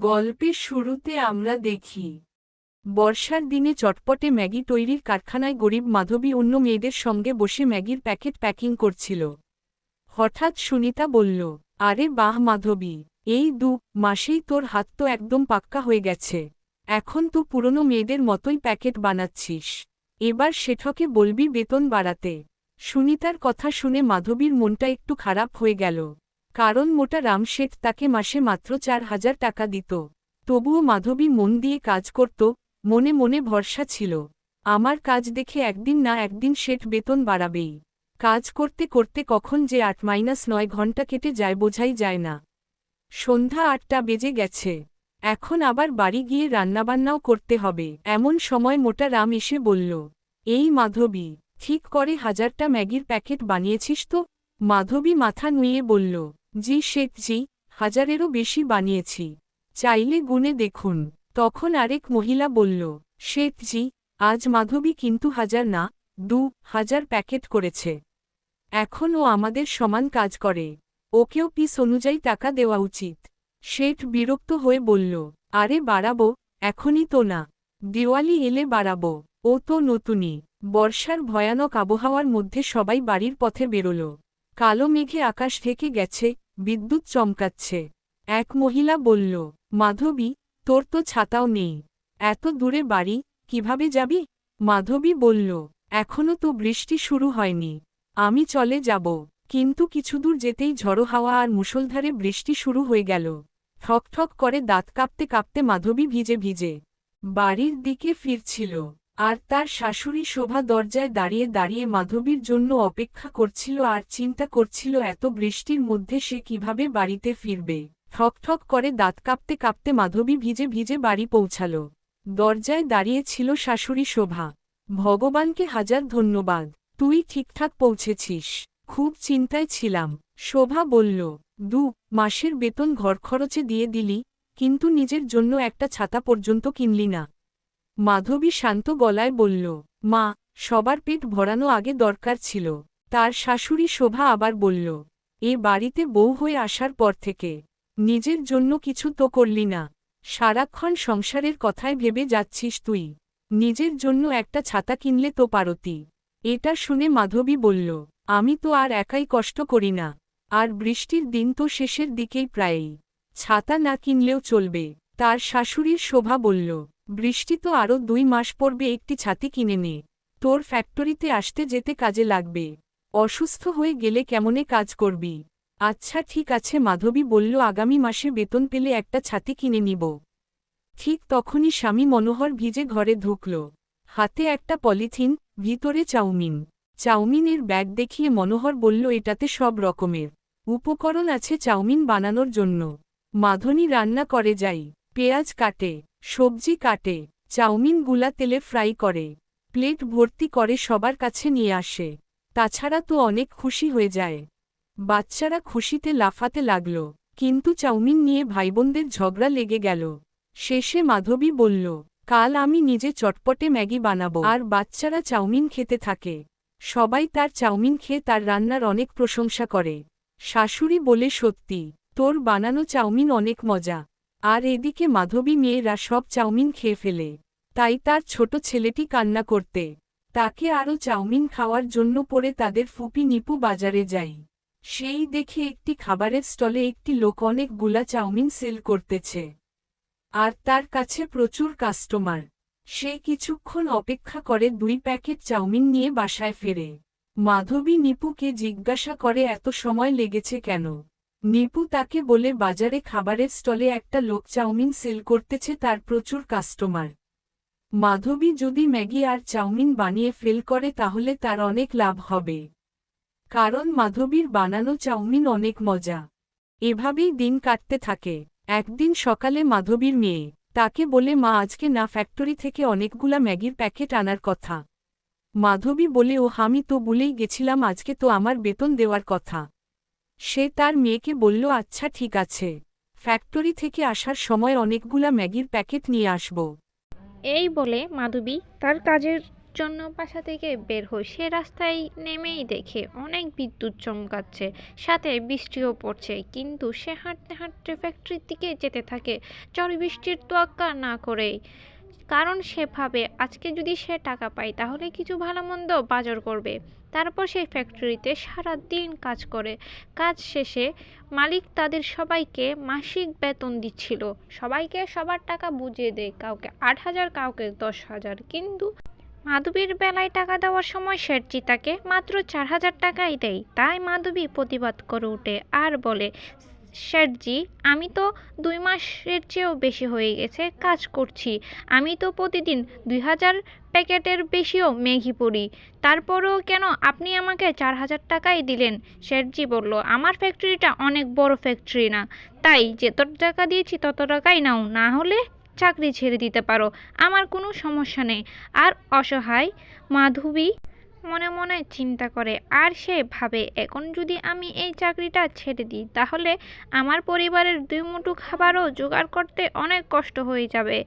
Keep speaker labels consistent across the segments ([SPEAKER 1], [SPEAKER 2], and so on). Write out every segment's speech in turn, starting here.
[SPEAKER 1] গল্পের শুরুতে আমরা দেখি বর্ষার দিনে চটপটে ম্যাগি তৈরির কারখানায় গরিব মাধবী অন্য মেয়েদের সঙ্গে বসে ম্যাগির প্যাকেট প্যাকিং করছিল। হঠাৎ সুনিতা বলল, আরে বাহ মাধবী, এই 2 মাসেই তোর হাত তো একদম পাক্কা হয়ে গেছে। এখন তো পুরনো মেয়েদের মতোই প্যাকেট বানাচ্ছিস। এবার শেঠকে বলবি বেতন বাড়াতে। সুনিতার কথা শুনে মাধবীর মনটা একটু খারাপ হয়ে গেল, কারণ মোটা রাম শেঠ তাকে মাসে মাত্র 4,000 টাকা দিত। তবুও মাধবী মন দিয়ে কাজ করত, মনে মনে ভরসা ছিল, আমার কাজ দেখে একদিন না একদিন শেঠ বেতন বাড়াবেই। কাজ করতে করতে কখন যে 8-9 ঘন্টা কেটে যায় বোঝাই যায় না। সন্ধ্যা 8টা বেজে গেছে, এখন আবার বাড়ি গিয়ে রান্নাবান্নাও করতে হবে। এমন সময় মোটা রাম এসে বলল, এই মাধবী, ঠিক করে 1000টা ম্যাগির প্যাকেট বানিয়েছিস তো? মাধবী মাথা নুইয়ে বলল, জি শেঠজি, 1000-এরও বেশি বানিয়েছি, চাইলে গুনে দেখুন। তখন আরেক মহিলা বলল, শেঠজি, আজ মাধবী কিন্তু 1000 না, 2000 প্যাকেট করেছে। এখন ও আমাদের সমান কাজ করে, ওকেও পিস অনুযায়ী টাকা দেওয়া উচিত। শেঠ বিরক্ত হয়ে বলল, আরে বাড়াবো, এখনই তো না, দিওয়ালি এলে বাড়াবো। ও তো নতুনই। বর্ষার ভয়ানক আবহাওয়ার মধ্যে সবাই বাড়ির পথে বেরোল। কালো মেঘে আকাশ ঢেকে গেছে, বিদ্যুৎ চমকাচ্ছে। এক মহিলা বলল, মাধবী, তোর তো ছাতাও নেই, এত দূরে বাড়ি কিভাবে যাবি? মাধবী বলল, এখনো তো বৃষ্টি শুরু হয়নি, আমি চলে যাব। কিন্তু কিছুদূর যেতেই ঝড়ো হাওয়া আর মুষলধারে বৃষ্টি শুরু হয়ে গেল। ঠক ঠক করে দাঁত কাঁপতে কাঁপতে মাধবী ভিজে ভিজে বাড়ির দিকে ফিরছিল, আর তার শাশুড়ি শোভা দরজায় দাঁড়িয়ে দাঁড়িয়ে মাধবীর জন্য অপেক্ষা করছিল আর চিন্তা করছিল এত বৃষ্টির মধ্যে সে কিভাবে বাড়িতে ফিরবে। ঠক ঠক করে দাঁত কাঁপতে কাঁপতে মাধবী ভিজে ভিজে বাড়ি পৌঁছাল। দরজায় দাঁড়িয়ে ছিল শাশুড়ি শোভা। ভগবানকে হাজার ধন্যবাদ, তুই ঠিকঠাক পৌঁছেছিস, খুব চিন্তায় ছিলাম। শোভা বলল, 2 মাসের বেতন ঘরখরচে দিয়ে দিলি, কিন্তু নিজের জন্য একটা ছাতা পর্যন্ত কিনলি না। মাধবী শান্ত গলায় বলল, মা, সবার পেট ভরানো আগে দরকার ছিল। তার শাশুড়ি শোভা আবার বলল, এ বাড়িতে বউ হয়ে আসার পর থেকে নিজের জন্য কিছু তো করলি না, সারাক্ষণ সংসারের কথায় ভেবে যাচ্ছিস তুই। নিজের জন্য একটা ছাতা কিনলে তো পারতি। এটা শুনে মাধবী বলল, আমি তো আর একাই কষ্ট করি না, আর বৃষ্টির দিন তো শেষের দিকেই প্রায়ই, ছাতা না কিনলেও চলবে। তার শাশুড়ির শোভা বলল, বৃষ্টি তো আরও 2 মাস পড়বে, একটি ছাতি কিনে নে, তোর ফ্যাক্টরিতে আসতে যেতে কাজে লাগবে। অসুস্থ হয়ে গেলে কেমনে কাজ করবি? আচ্ছা ঠিক আছে মাধবী বলল, আগামী মাসে বেতন পেলে একটা ছাতি কিনে নিব। ঠিক তখনই স্বামী মনোহর ভিজে ঘরে ঢুকল, হাতে একটা পলিথিন, ভিতরে চাউমিন। চাউমিনের ব্যাগ দেখিয়ে মনোহর বলল, এটাতে সব রকমের উপকরণ আছে চাউমিন বানানোর জন্য। মাধবী রান্না করে যাই, পেঁয়াজ কাটে, সবজি কাটে, চাউমিনগুলা তেলে ফ্রাই করে, প্লেট ভর্তি করে সবার কাছে নিয়ে আসে। তাছাড়া তো অনেক খুশি হয়ে যায়। বাচ্চারা খুশিতে লাফাতে লাগল, কিন্তু চাউমিন নিয়ে ভাইবোনদের ঝগড়া লেগে গেল। শেষে মাধবী বলল, কাল আমি নিজে চটপটে ম্যাগি বানাবো, আর বাচ্চারা চাউমিন খেতে থাকে। সবাই তার চাউমিন খেয়ে তার রান্নার অনেক প্রশংসা করে। শাশুড়ি বলে, সত্যি, তোর বানানো চাউমিন অনেক মজা। আর এদিকে মাধবী মেয়েরা সব চাউমিন খেয়ে ফেলে, তাই তার ছোট ছেলেটি কান্না করতে তাকে আরও চাউমিন খাওয়ার জন্য পড়ে তাদের ফুপি নিপু বাজারে যাই। সেই দেখে একটি খাবারের স্টলে একটি লোক অনেকগুলা চাউমিন সেল করতেছে, আর তার কাছে প্রচুর কাস্টমার। সে কিছুক্ষণ অপেক্ষা করে 2 প্যাকেট চাউমিন নিয়ে বাসায় ফেরে। মাধবী নিপুকে জিজ্ঞাসা করে, এত সময় লেগেছে কেন? নিপু তাকে বলে, বাজারে খাবারের স্টলে একটা লোক চাউমিন সেল করতেছে, তার প্রচুর কাস্টমার। মাধবী যদি ম্যাগি আর চাউমিন বানিয়ে ফেল করে তাহলে তার অনেক লাভ হবে, কারণ মাধবীর বানানো চাউমিন অনেক মজা। এভাবেই দিন কাটতে থাকে। একদিন সকালে মাধবীর মেয়ে তাকে বলে, মা, আজকে না ফ্যাক্টরি থেকে অনেকগুলা ম্যাগির প্যাকেট আনার কথা। মাধবী বলে, ও আমি তো ভুলেই গেছিলাম, আজকে তো আমার বেতন দেওয়ার কথা। সে তার মেয়েকে বলল, আচ্ছা ঠিক আছে, ফ্যাক্টরি থেকে আসার সময় অনেকগুলা ম্যাগির প্যাকেট নিয়ে আসব।
[SPEAKER 2] এই বলে মাধবী তার কাজের জন্য বাসা থেকে বের হয়। সে রাস্তায় নেমেই দেখে অনেক বিদ্যুৎ চমকাচ্ছে, সাথে বৃষ্টিও পড়ছে। কিন্তু সে হাঁটতে হাঁটতে ফ্যাক্টরির দিকে যেতে থাকে, ঝড় বৃষ্টির তোয়াক্কা না করেই। কারণ সে ভাবে আজকে যদি সে টাকা পায় তাহলে কিছু ভালো মন্দ বাজার করবে। তারপর সেই ফ্যাক্টরিতে সারা দিন কাজ করে। কাজ শেষে মালিক তাদের সবাইকে মাসিক বেতন দিচ্ছিল। সবাইকে সবার টাকা বুঝিয়ে দেয়, কাউকে 8,000, কাউকে 10,000। কিন্তু মাধবীর বেলায় টাকা দেওয়ার সময় শেঠজি তাকে মাত্র 4,000 টাকাই দেয়। তাই মাধবী প্রতিবাদ করে ওঠে আর বলে, শেঠজি, আমি তো 2 মাসের চেয়েও বেশি হয়ে গেছে কাজ করছি। আমি তো প্রতিদিন 2,000 প্যাকেটের বেশিও ম্যাগি পড়ি। তারপরেও কেন আপনি আমাকে 4,000 টাকাই দিলেন? শেঠজি বলল, আমার ফ্যাক্টরিটা অনেক বড় ফ্যাক্টরি না, তাই যত টাকা দিয়েছি তত টাকাই নাও, না হলে চাকরি ছেড়ে দিতে পারো, আমার কোনো সমস্যা নেই। আর অসহায় মাধবী মনে মনে চিন্তা করে, আর সে ভাবে এখন যদি আমি এই চাকরিটা ছেড়ে দিই তাহলে আমার পরিবারের 2 মুঠো খাবারও জোগাড় করতে অনেক কষ্ট হয়ে যাবে।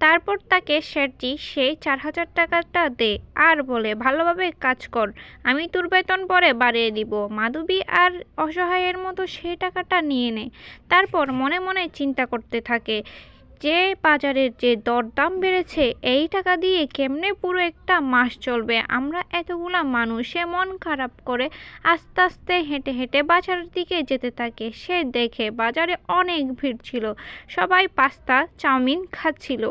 [SPEAKER 2] তারপর তাকে শেঠজি সেই 4,000 টাকাটা দেয় আর বলে, ভালোভাবে কাজ কর, আমি তোর বেতন পরে বাড়িয়ে দিব। মাধবী আর অসহায়ের মতো সেই টাকাটা নিয়ে নেয়। তারপর মনে মনে চিন্তা করতে থাকে, যে বাজারের যে দরদাম বেড়েছে, এই টাকা দিয়ে কেমনে পুরো একটা মাস চলবে? আমরা এতগুলা মানুষে মন খারাপ করে আস্তে আস্তে হেঁটে হেঁটে বাজারের দিকে যেতে থাকে। সে দেখে বাজারে অনেক ভিড় ছিল, সবাই পাস্তা চাউমিন খাচ্ছিল।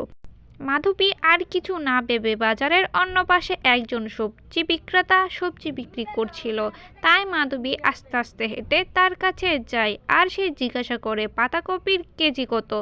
[SPEAKER 2] মাধবী আর কিছু না ভেবে বাজারের অন্য পাশে একজন সবজি বিক্রেতা সবজি বিক্রি করছিল। তাই মাধবী আস্তে আস্তে হেঁটে তার কাছে যায় আর সে জিজ্ঞাসা করে, পাতাকপির কেজি কত?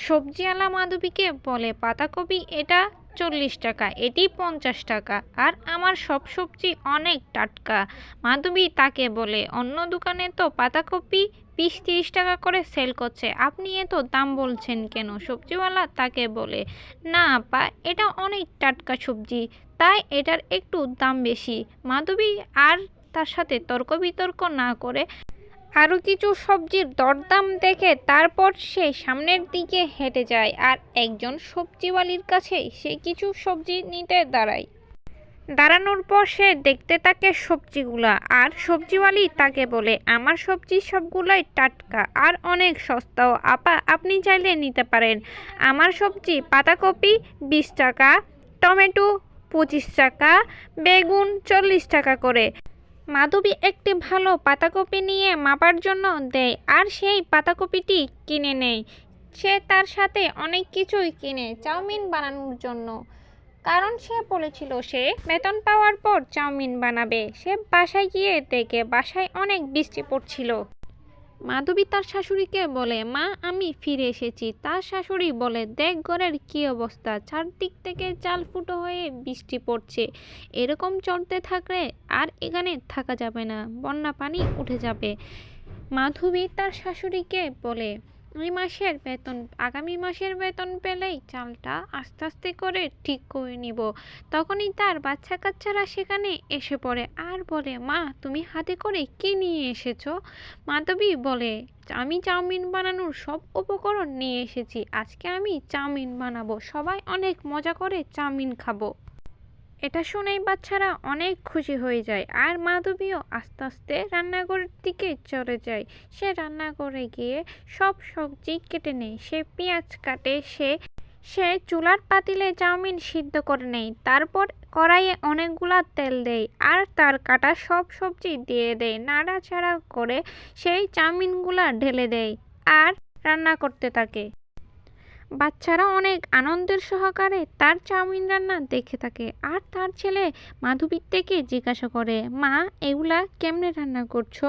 [SPEAKER 2] সবজিওয়ালা মাধবীকে বলে, পাতাকপি এটা 40 টাকা, এটি 50 টাকা, আর আমার সব সবজি অনেক টাটকা। মাধবী তাকে বলে, অন্য দোকানে তো পাতাকপি 20-30 টাকা করে সেল করছে, আপনি এত দাম বলছেন কেন? সবজিওয়ালা তাকে বলে, না আপা, এটা অনেক টাটকা সবজি, তাই এটার একটু দাম বেশি। মাধবী আর তার সাথে তর্ক বিতর্ক না করে আরও কিছু সবজির দরদাম দেখে তারপর সে সামনের দিকে হেঁটে যায় আর একজন সবজিওয়ালির কাছে সে কিছু সবজি নিতে দাঁড়ায়। দাঁড়ানোর পর সে দেখতে থাকে সবজিগুলা, আর সবজিওয়ালি তাকে বলে, আমার সবজি সবগুলাই টাটকা আর অনেক সস্তাও, আপা আপনি চাইলে নিতে পারেন। আমার সবজি পাতাকপি 20 টাকা, টমেটো 25 টাকা, বেগুন 40 টাকা করে। মাধবী একটি ভালো পাতাকপি নিয়ে মাপার জন্য দেয় আর সেই পাতাকপিটি কিনে নেয়। সে তার সাথে অনেক কিছুই কিনে চাউমিন বানানোর জন্য, কারণ সে বলেছিল সে বেতন পাওয়ার পর চাউমিন বানাবে। সে বাসায় গিয়ে দেখে বাসায় অনেক বৃষ্টি পড়ছিল। মাধবী তার শাশুড়িকে বলে, মা আমি ফিরে এসেছি। তার শাশুড়ি বলে, দেখ ঘরের কি অবস্থা, চারদিক থেকে চাল ফুটো হয়ে বৃষ্টি পড়ছে, এরকম চলতে থাকলে আর এখানে থাকা যাবে না, বন্যা পানি উঠে যাবে। মাধবী তার শাশুড়িকে বলে, আগামী মাসের বেতন পেলেই চালটা আস্তে আস্তে করে ঠিক করে নিব। তখনই তার বাচ্চা কাচ্চারা সেখানে এসে পড়ে আর বলে, মা তুমি হাতে করে কি নিয়ে এসেছো? মাধবী বলে, আমি চাউমিন বানানোর সব উপকরণ নিয়ে এসেছি, আজকে আমি চাউমিন বানাবো, সবাই অনেক মজা করে চাউমিন খাবো। এটা শুনেই বাচ্চারা অনেক খুশি হয়ে যায় আর মাধবীও আস্তে আস্তে রান্নাঘরের দিকে চলে যায়। সে রান্নাঘরে গিয়ে সব সবজি কেটে নেয়, সে পেঁয়াজ কাটে, সে চুলার পাতিলে চাউমিন সিদ্ধ করে নেয়। তারপর কড়াইয়ে অনেকগুলা তেল দেয় আর তার কাটা সব সবজি দিয়ে দেয়, নাড়াচাড়া করে সেই চাউমিনগুলা ঢেলে দেয় আর রান্না করতে থাকে। বাচ্চারা অনেক আনন্দের সহকারে তার চাউমিন রান্না দেখে থাকে আর তার ছেলে মাধবীর থেকে জিজ্ঞাসা করে, মা এগুলা কেমনে রান্না করছো?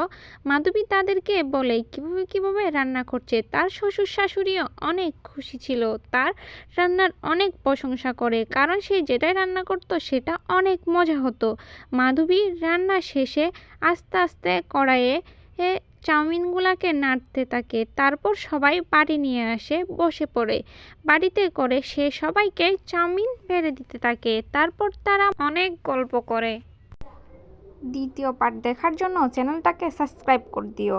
[SPEAKER 2] মাধবী তাদেরকে বলে কিভাবে কিভাবে রান্না করছে। তার শ্বশুর শাশুড়িও অনেক খুশি ছিল, তার রান্নার অনেক প্রশংসা করে, কারণ সে যেটাই রান্না করতো সেটা অনেক মজা হতো। মাধবী রান্না শেষে আস্তে আস্তে কড়াইয়ে চাউমিনগুলাকে নাড়তে থাকে। তারপর সবাই বাড়ি নিয়ে আসে, বসে পড়ে। বাড়িতে করে সে সবাইকে চাউমিন বেড়ে দিতে থাকে। তারপর তারা অনেক গল্প করে। দ্বিতীয় পার্ট দেখার জন্য চ্যানেলটাকে সাবস্ক্রাইব করে দিও।